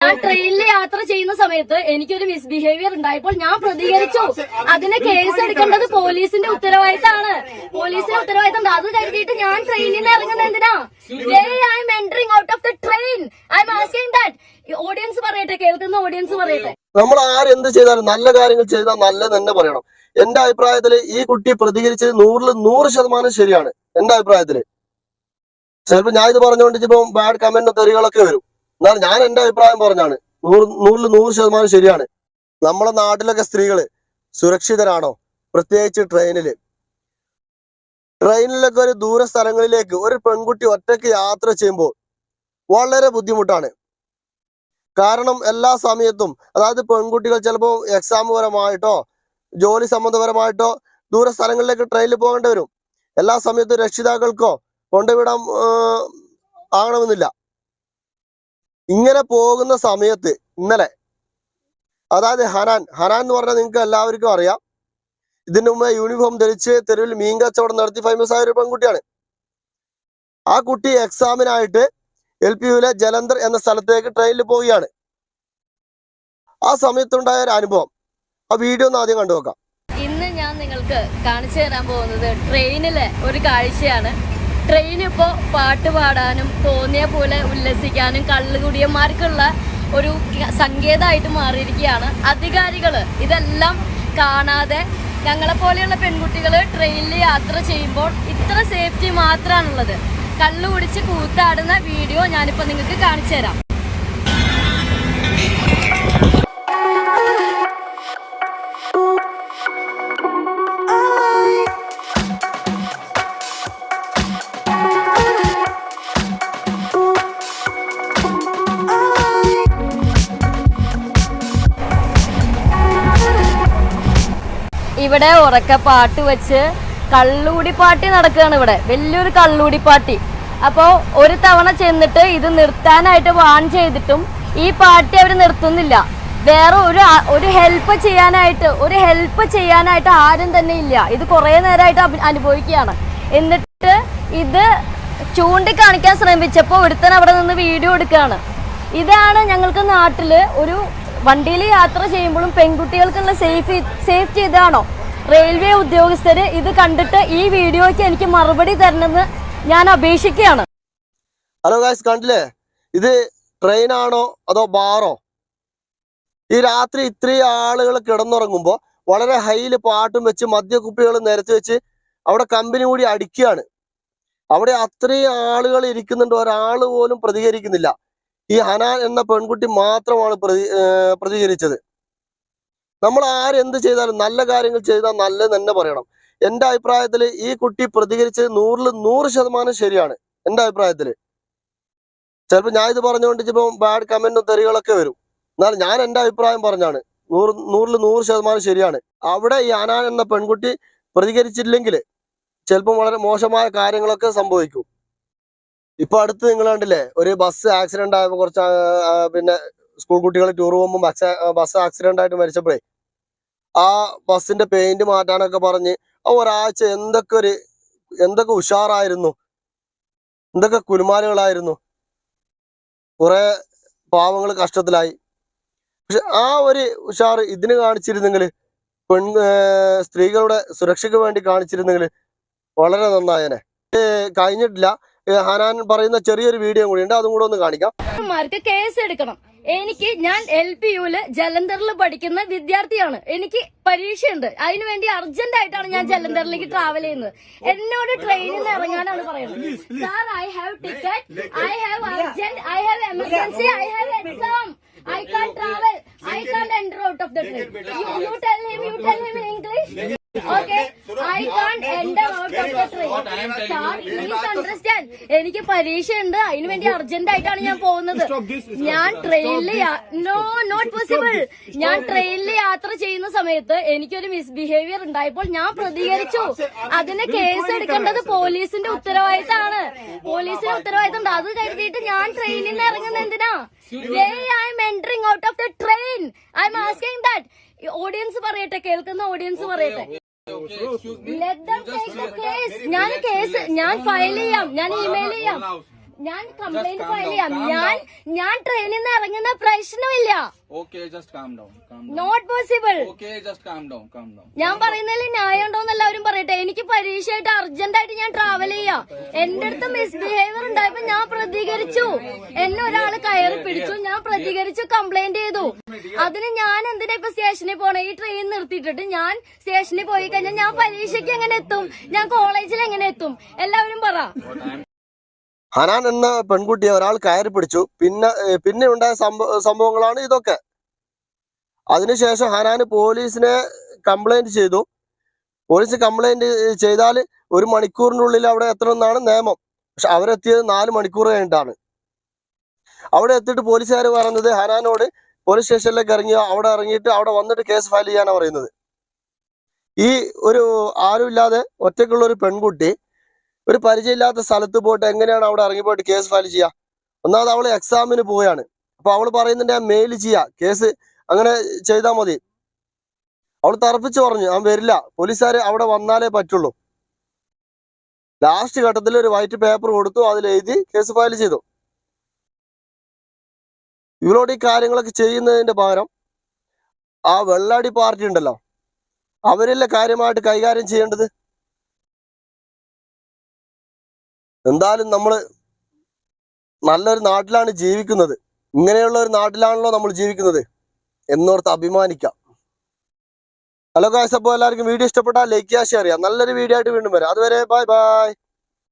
ഞാൻ ട്രെയിനിൽ യാത്ര ചെയ്യുന്ന സമയത്ത് എനിക്കൊരു മിസ്ബിഹേവിയർ ഉണ്ടായപ്പോൾ ഞാൻ പ്രതികരിച്ചു. അതിന് കേസ് എടുക്കേണ്ടത് പോലീസിന്റെ ഉത്തരവാദിത്തമാണ്. പോലീസിന്റെ ഉത്തരവാദിത്തം. അത് കരുതിയിട്ട് ഞാൻ ട്രെയിനിൽ നിന്ന് ഇറങ്ങുന്നത് എന്തിനാ? I M entering out of the train. I M asking that. Audience പറയട്ടെ, കേൾക്കുന്ന ഓഡിയൻസ് പറയട്ടെ. നമ്മൾ ആരെന്ത് ചെയ്താലും നല്ല കാര്യങ്ങൾ ചെയ്താൽ നല്ലത് തന്നെ പറയണം. എന്റെ അഭിപ്രായത്തില് ഈ കുട്ടി പ്രതികരിച്ചത് 100% ശരിയാണ്. എന്റെ അഭിപ്രായത്തില് ചിലപ്പോ ഞാൻ ഇത് പറഞ്ഞുകൊണ്ട് ഇപ്പൊ ബാഡ് കമന്റ് തെറികളൊക്കെ വരും. എന്നാൽ ഞാൻ എന്റെ അഭിപ്രായം പറഞ്ഞാണ്. 100% ശരിയാണ്. നമ്മളെ നാട്ടിലൊക്കെ സ്ത്രീകള് സുരക്ഷിതരാണോ? പ്രത്യേകിച്ച് ട്രെയിനിലൊക്കെ ഒരു ദൂര സ്ഥലങ്ങളിലേക്ക് ഒരു പെൺകുട്ടി ഒറ്റയ്ക്ക് യാത്ര ചെയ്യുമ്പോൾ വളരെ ബുദ്ധിമുട്ടാണ്. കാരണം എല്ലാ സമയത്തും, അതായത് പെൺകുട്ടികൾ ചിലപ്പോൾ എക്സാം പരമായിട്ടോ ജോലി സംബന്ധപരമായിട്ടോ ദൂര സ്ഥലങ്ങളിലേക്ക് ട്രെയിനിൽ പോകേണ്ടി വരും. എല്ലാ സമയത്തും രക്ഷിതാക്കൾക്കോ കൊണ്ടുവിടാൻ ആകണമെന്നില്ല. ഇങ്ങനെ പോകുന്ന സമയത്ത് ഇന്നലെ, അതായത് ഹനാൻ എന്ന് പറഞ്ഞാൽ നിങ്ങൾക്ക് എല്ലാവർക്കും അറിയാം. ഇതിനു മുമ്പ് യൂണിഫോം ധരിച്ച് തെരുവിൽ മീൻ കച്ചവടം നടത്തി ഫേമസ് ആയ ഒരു പെൺകുട്ടിയാണ്. ആ കുട്ടി എക്സാമിനായിട്ട് LPUവിലെ ജലന്ധർ എന്ന സ്ഥലത്തേക്ക് ട്രെയിനിൽ പോവുകയാണ്. ആ സമയത്തുണ്ടായ ഒരു അനുഭവം, ആ വീഡിയോ ഒന്ന് ആദ്യം കണ്ടുനോക്കാം. ഇന്ന് ഞാൻ നിങ്ങൾക്ക് കാണിച്ചു തരാൻ പോകുന്നത് ട്രെയിനിലെ ഒരു കാഴ്ചയാണ്. ട്രെയിൻ ഇപ്പോൾ പാട്ട് പാടാനും തോന്നിയ പോലെ ഉല്ലസിക്കാനും കള്ളുകുടിയന്മാർക്കുള്ള ഒരു സങ്കേതമായിട്ട് മാറിയിരിക്കുകയാണ്. അധികാരികൾ ഇതെല്ലാം കാണാതെ ഞങ്ങളെപ്പോലെയുള്ള പെൺകുട്ടികൾ ട്രെയിനിൽ യാത്ര ചെയ്യുമ്പോൾ ഇത്ര സേഫ്റ്റി മാത്രമാണുള്ളത്. കള്ളു കുടിച്ച് കൂത്താടുന്ന വീഡിയോ ഞാനിപ്പോൾ നിങ്ങൾക്ക് കാണിച്ചു തരാം. ഇവിടെ ഉറക്ക പാട്ട് വെച്ച് കള്ളുകൂടി പാട്ടി നടക്കുകയാണ്. ഇവിടെ വലിയൊരു കള്ളുകൂടി പാട്ടി. അപ്പോൾ ഒരു തവണ ചെന്നിട്ട് ഇത് നിർത്താനായിട്ട് വാൺ ചെയ്തിട്ടും ഈ പാർട്ടി അവർ നിർത്തുന്നില്ല. വേറെ ഒരു ഹെൽപ്പ് ചെയ്യാനായിട്ട് ആരും തന്നെ ഇല്ല. ഇത് കുറേ നേരമായിട്ട് അനുഭവിക്കുകയാണ്. എന്നിട്ട് ഇത് ചൂണ്ടിക്കാണിക്കാൻ ശ്രമിച്ചപ്പോൾ ഒരുത്തൻ അവിടെ നിന്ന് വീഡിയോ എടുക്കുകയാണ്. ഇതാണ് ഞങ്ങൾക്ക് നാട്ടിൽ ഒരു വണ്ടിയിൽ യാത്ര ചെയ്യുമ്പോഴും പെൺകുട്ടികൾക്കുള്ള സേഫ്റ്റി ഇതാണോ? റെയിൽവേ ഉദ്യോഗസ്ഥര് ഇത് കണ്ടിട്ട് ഈ വീഡിയോയ്ക്ക് എനിക്ക് മറുപടി തരണമെന്ന് ഞാൻ അപേക്ഷിക്കുകയാണ്. ഹലോ ഗായ്സ്, കണ്ടില്ലേ? ഇത് ട്രെയിനാണോ അതോ ബാറോ? ഈ രാത്രി ഇത്രയും ആളുകൾ കിടന്നുറങ്ങുമ്പോൾ വളരെ ഹൈയിൽ പാട്ടും വെച്ച് മദ്യക്കുപ്പികൾ നിരത്തി വെച്ച് അവിടെ കമ്പനി കൂടി അടിക്കുകയാണ്. അവിടെ അത്രയും ആളുകൾ ഇരിക്കുന്നുണ്ട്, ഒരാൾ പോലും പ്രതികരിക്കുന്നില്ല. ഈ ഹനാൻ എന്ന പെൺകുട്ടി മാത്രമാണ് പ്രതികരിച്ചത്. നമ്മൾ ആരെന്ത് ചെയ്താലും നല്ല കാര്യങ്ങൾ ചെയ്താൽ നല്ലത് തന്നെ പറയണം. എന്റെ അഭിപ്രായത്തിൽ ഈ കുട്ടി പ്രതികരിച്ചത് 100% ശരിയാണ്. എന്റെ അഭിപ്രായത്തിൽ ചിലപ്പോൾ ഞാൻ ഇത് പറഞ്ഞുകൊണ്ട് ഇപ്പൊ ബാഡ് കമന്റും തെറികളൊക്കെ വരും. എന്നാൽ ഞാൻ എന്റെ അഭിപ്രായം പറഞ്ഞാണ്. 100% ശരിയാണ്. അവിടെ ഈ ഹനാൻ എന്ന പെൺകുട്ടി പ്രതികരിച്ചില്ലെങ്കിൽ ചിലപ്പോൾ വളരെ മോശമായ കാര്യങ്ങളൊക്കെ സംഭവിക്കും. ഇപ്പൊ അടുത്ത് നിങ്ങൾ കണ്ടില്ലേ, ഒരു ബസ് ആക്സിഡന്റ് ആയപ്പോൾ കുറച്ച് പിന്നെ സ്കൂൾ കുട്ടികൾ ടൂർ പോകുമ്പോൾ ബസ് ആക്സിഡന്റ് ആയിട്ട് മരിച്ചപ്പോഴേ ആ ബസ്സിന്റെ പെയിന്റ് മാറ്റാനൊക്കെ പറഞ്ഞ് ഒരാഴ്ച എന്തൊക്കെ ഉഷാറായിരുന്നു, എന്തൊക്കെ കുലുമാലുകളായിരുന്നു. കുറെ പാവങ്ങൾ കഷ്ടത്തിലായി. പക്ഷെ ആ ഒരു ഉഷാർ ഇതിന് കാണിച്ചിരുന്നെങ്കിൽ, സ്ത്രീകളുടെ സുരക്ഷയ്ക്ക് വേണ്ടി കാണിച്ചിരുന്നെങ്കിൽ വളരെ നന്നായേനെ. കഴിഞ്ഞിട്ടില്ല. ഹനാൻ പറയുന്ന ചെറിയൊരു വീഡിയോ കൂടി ഉണ്ട്, അതും കൂടെ ഒന്ന് കാണിക്കാം. കേസ് എടുക്കണം. ഞാൻ LPUല് ജലന്ധറിൽ പഠിക്കുന്ന വിദ്യാർത്ഥിയാണ്. എനിക്ക് പരീക്ഷയുണ്ട്. അതിനുവേണ്ടി അർജന്റ് ആയിട്ടാണ് ഞാൻ ജലന്ധറിലേക്ക് ട്രാവൽ ചെയ്യുന്നത്. എന്നോട് ട്രെയിനിൽ നിന്ന് ഇറങ്ങാനാണ് പറയുന്നത്. Sir, I have ticket, I have urgent, I have emergency, I have exam, I can't travel, I can't enter out of the train. You tell him in English. Okay, I can't enter out of the train. Sir, please understand. എനിക്ക് പരീക്ഷയുണ്ട്, അതിനുവേണ്ടി urgent ആയിട്ടാണ് ഞാൻ പോകുന്നത്. ഞാൻ ട്രെയിനിൽ not possible. ഞാൻ ട്രെയിനിൽ യാത്ര ചെയ്യുന്ന സമയത്ത് എനിക്കൊരു മിസ്ബിഹേവിയർ ഉണ്ടായപ്പോൾ ഞാൻ പ്രതികരിച്ചു. അതിന് കേസ് എടുക്കേണ്ടത് പോലീസിന്റെ ഉത്തരവാദിത്തമാണ്. പോലീസിന്റെ ഉത്തരവാദിത്തം. അത് കരുതിയിട്ട് ഞാൻ ട്രെയിനിൽ നിന്ന് ഇറങ്ങുന്നത് എന്തിനാ? I am entering out of the train. I am asking that. Audience പറയട്ടെ, കേൾക്കുന്ന ഓഡിയൻസ് പറയട്ടെ. Let them take the case. ഞാൻ ഫയൽ ചെയ്യാം, ഞാൻ ഇമെയിൽ ചെയ്യാം. ഞാൻ കംപ്ലൈന്റ് ഫയൽ ചെയ്യാം. ഞാൻ ട്രെയിനിൽ നിന്ന് ഇറങ്ങുന്ന പ്രശ്നമില്ല. Okay, just calm down. Not possible. Okay, just calm down. ഞാൻ പറയുന്നതിൽ ന്യായം ഉണ്ടോന്ന് എല്ലാവരും പറയട്ടെ. എനിക്ക് പരീക്ഷയായിട്ട് അർജന്റായിട്ട് ഞാൻ ട്രാവൽ ചെയ്യാം. എന്റെ അടുത്ത് മിസ്ബിഹേവിയർ ഉണ്ടായപ്പോ ഞാൻ പ്രതികരിച്ചു. എന്നെ ഒരാൾ കയറി പിടിച്ചു, ഞാൻ പ്രതികരിച്ചു, കംപ്ലൈന്റ് ചെയ്തു. അതിന് ഞാൻ എന്തിനാ ഇപ്പൊ സ്റ്റേഷനിൽ പോണേ? ഈ ട്രെയിൻ നിർത്തിയിട്ടിട്ട് ഞാൻ സ്റ്റേഷനിൽ പോയി കഴിഞ്ഞാൽ ഞാൻ പരീക്ഷയ്ക്ക് എങ്ങനെ എത്തും? ഞാൻ കോളേജിൽ എങ്ങനെ എത്തും? എല്ലാവരും പറ. ഹനാൻ എന്ന പെൺകുട്ടിയെ ഒരാൾ കയറി പിടിച്ചു. പിന്നെ ഉണ്ടായ സംഭവങ്ങളാണ് ഇതൊക്കെ. അതിനുശേഷം ഹനാൻ പോലീസിനെ കംപ്ലൈന്റ് ചെയ്തു. പോലീസ് കംപ്ലൈന്റ് ചെയ്താൽ 1 മണിക്കൂറിനുള്ളിൽ അവിടെ എത്തണമെന്നാണ് നിയമം. പക്ഷെ അവരെത്തിയത് 4 മണിക്കൂർ കഴിഞ്ഞിട്ടാണ്. അവിടെ എത്തിയിട്ട് പോലീസുകാർ പറഞ്ഞത് ഹനാനോട് പോലീസ് സ്റ്റേഷനിലേക്ക് അവിടെ ഇറങ്ങിയിട്ട് അവിടെ വന്നിട്ട് കേസ് ഫയൽ ചെയ്യാനാണ് പറയുന്നത്. ഈ ഒരു ആരുമില്ലാതെ ഒറ്റയ്ക്കുള്ള ഒരു പെൺകുട്ടി ഒരു പരിചയമില്ലാത്ത സ്ഥലത്ത് പോയിട്ട് എങ്ങനെയാണ് അവിടെ ഇറങ്ങിപ്പോയിട്ട് കേസ് ഫയൽ ചെയ്യുക? ഒന്നാമത് അവള് എക്സാമിന് പോവുകയാണ്. അപ്പൊ അവള് പറയുന്നുണ്ട് ഞാൻ മെയിൽ ചെയ്യാ, കേസ് അങ്ങനെ ചെയ്താൽ മതി. അവൾ തറപ്പിച്ച് പറഞ്ഞു ഞാൻ വരില്ല, പോലീസുകാർ അവിടെ വന്നാലേ പറ്റുള്ളൂ. ലാസ്റ്റ് ഘട്ടത്തിൽ ഒരു വൈറ്റ് പേപ്പർ കൊടുത്തു, അതിലെഴുതി കേസ് ഫയൽ ചെയ്തു. ഇവരോട് ഈ കാര്യങ്ങളൊക്കെ ചെയ്യുന്നതിന്റെ പകരം ആ വെള്ളാടി പാർട്ടി ഉണ്ടല്ലോ, അവരല്ലേ കാര്യമായിട്ട് കൈകാര്യം ചെയ്യേണ്ടത്. എന്തായാലും നമ്മള് നല്ലൊരു നാട്ടിലാണ് ജീവിക്കുന്നത്. ഇങ്ങനെയുള്ള ഒരു നാട്ടിലാണല്ലോ നമ്മൾ ജീവിക്കുന്നത് എന്നോർത്ത് അഭിമാനിക്കാം. ഹലോ ഗായ്സ്, അപ്പോൾ എല്ലാവർക്കും വീഡിയോ ഇഷ്ടപ്പെട്ടാൽ ലൈക്ക് ചെയ്യുക, ഷെയർ ചെയ്യുക. നല്ലൊരു വീഡിയോ ആയിട്ട് വീണ്ടും വരാം. അതുവരെ ബൈ ബൈ.